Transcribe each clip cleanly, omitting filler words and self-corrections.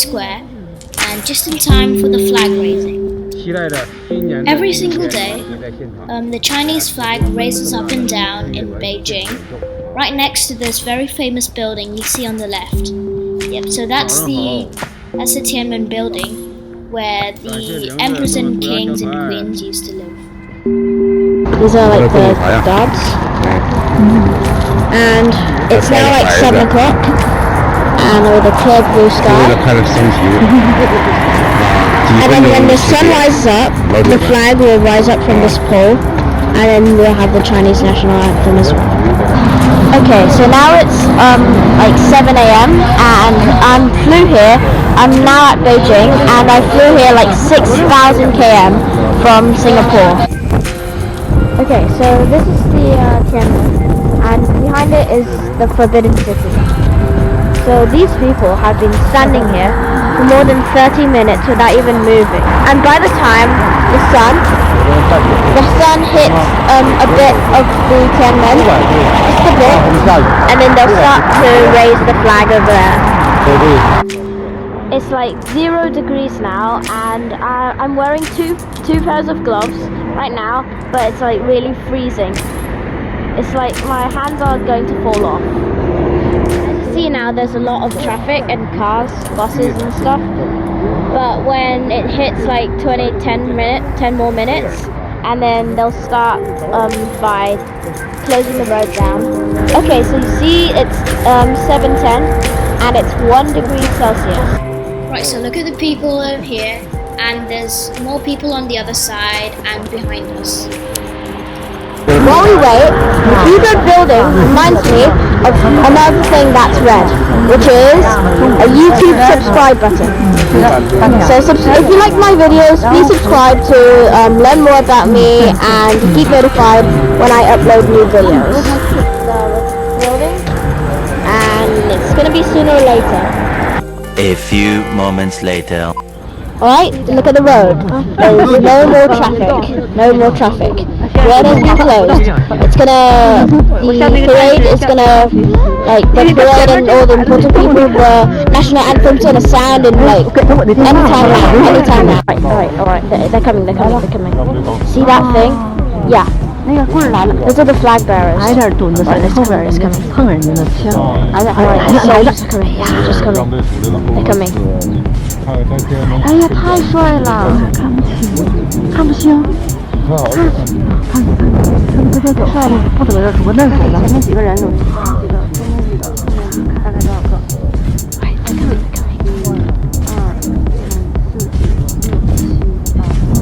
square, and just in time for the flag raising. Every single day, the Chinese flag raises up and down in Beijing, right next to this very famous building you see on the left. Yep, so that's the Tiananmen building, where the emperors and kings and queens used to live. These are like the guards. And it's now like 7 o'clock, and with a clear blue sky. And then when the sun rises up, the flag will rise up from this pole, and then we'll have the Chinese national anthem as well. Okay, so now it's like 7 a.m. and I flew here. I'm now at Beijing, and I flew here like 6,000 km from Singapore. Okay, so this is the Tiananmen, and behind it is the Forbidden City. So these people have been standing here for more than 30 minutes without even moving. And by the time the sun hits a bit of the Tiananmen, just a bit, and then they'll start to raise the flag over there. It's like 0 degrees now, and I'm wearing two pairs of gloves right now, but it's like really freezing. It's like my hands are going to fall off. As you see now, there's a lot of traffic and cars, buses and stuff, but when it hits like 10 more minutes, and then they'll start by closing the road down. Okay, so you see it's 7:10 and it's 1 degree Celsius. Right, so look at the people over here, and there's more people on the other side and behind us. While we wait, the Hugo building reminds me of another thing that's red, which is a YouTube subscribe button. So if you like my videos, please subscribe to learn more about me and keep notified when I upload new videos. The building, and it's going to be sooner or later. A few moments later. Alright, look at the road. There's no more traffic. No more traffic. Road has been closed. The parade is gonna, like, the parade and all the important people, the national anthem's gonna sound in, like, anytime now. Alright, they're coming. See that thing? Yeah. Those are the flag bearers. Alright, it's coming. Just coming. They're coming. 哎呀，太帅了！看不清，看帅了，不怎么不认识了。前面几个人有大概多少个？哎，再看，2、3、4、5、6、7、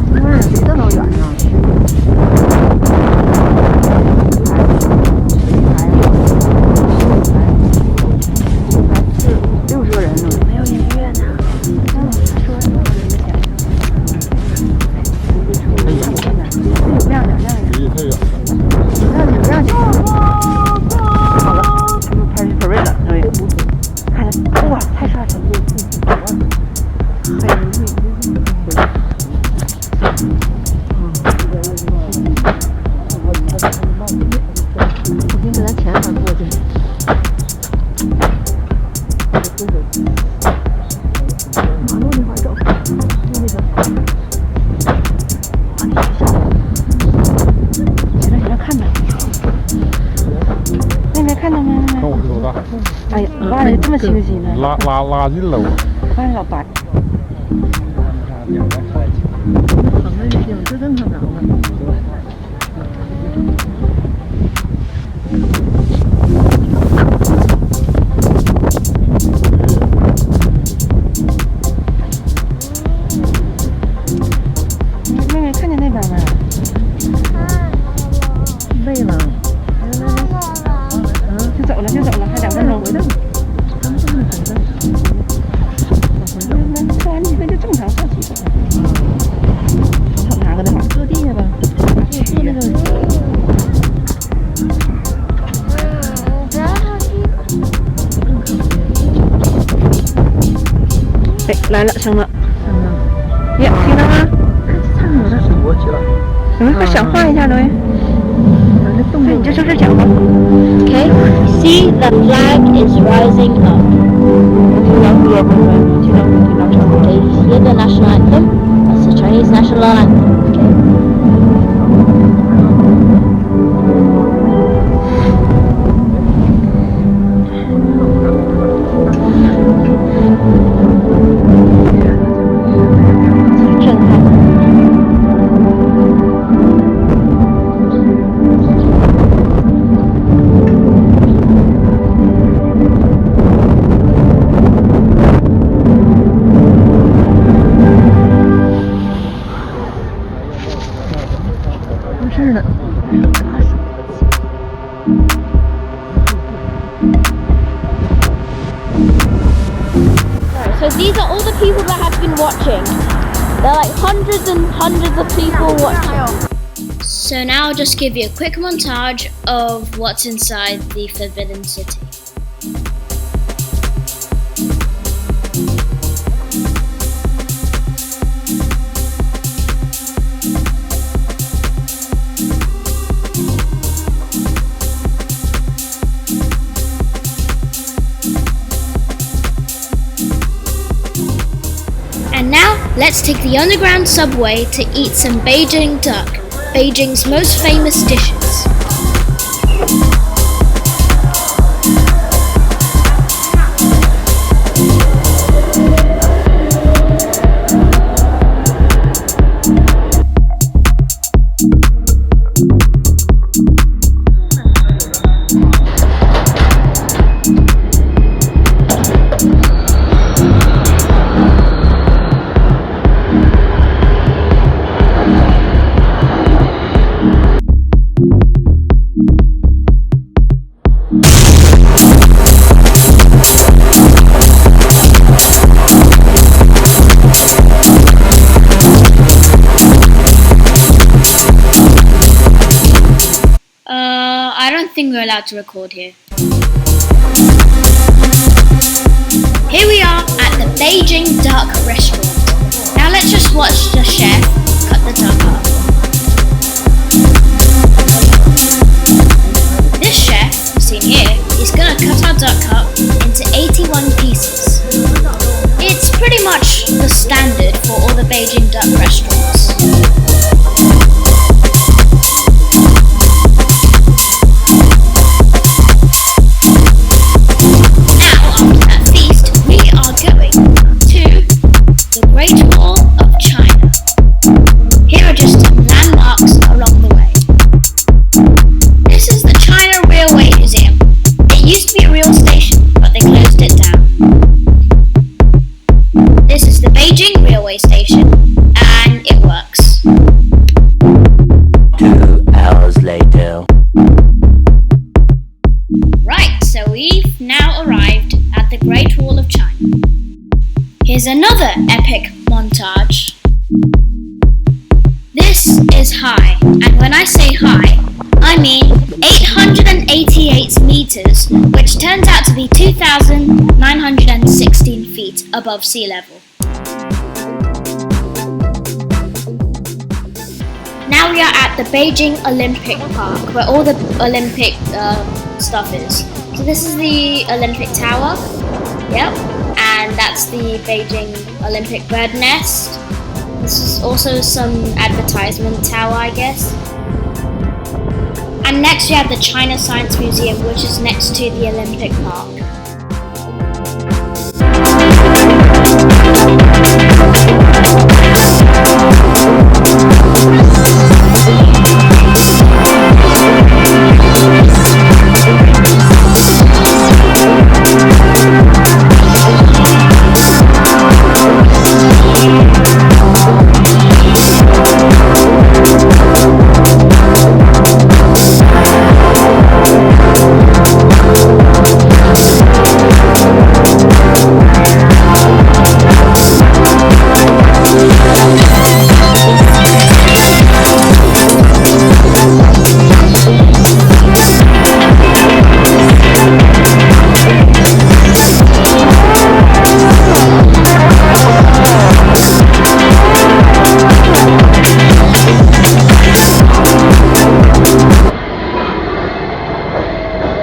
8，不是离这么远呢。60个人呢，没有音乐呢。 哎呀，挖的这么清晰呢？拉近了我。看着老白。横着一挺，这正常着呢。妹妹看见那边没？累了。 就走了，还2分钟。回来了，他们这么回来。吃完几个就正常上洗手。瞅哪个那会儿？坐地下吧，坐那个。哎，来了，升了。呀，听到吗？唱歌了。我去了。快想画一下，罗云。对，你就这讲吧。Okay, see the flag is rising up. Okay, you hear the national anthem? That's the Chinese national anthem. Okay. So these are all the people that have been watching. There are like hundreds and hundreds of people watching. So now I'll just give you a quick montage of what's inside the Forbidden City. And now, let's take the underground subway to eat some Beijing duck, Beijing's most famous dishes. I don't think we're allowed to record here. Here we are at the Beijing Duck Restaurant. Now let's just watch the chef cut the duck up. This chef, seen here, is gonna cut our duck up into 81 pieces. It's pretty much the standard for all the Beijing duck restaurants. Beijing railway station, and it works. 2 hours later. Right, so we've now arrived at the Great Wall of China. Here's another epic montage. This is high, and when I say high, I mean 888 meters, which turns out to be 2,916 feet above sea level. Now we are at the Beijing Olympic Park, where all the Olympic stuff is. So this is the Olympic Tower, yep, and that's the Beijing Olympic bird nest. This is also some advertisement tower, I guess. And next we have the China Science Museum, which is next to the Olympic Park.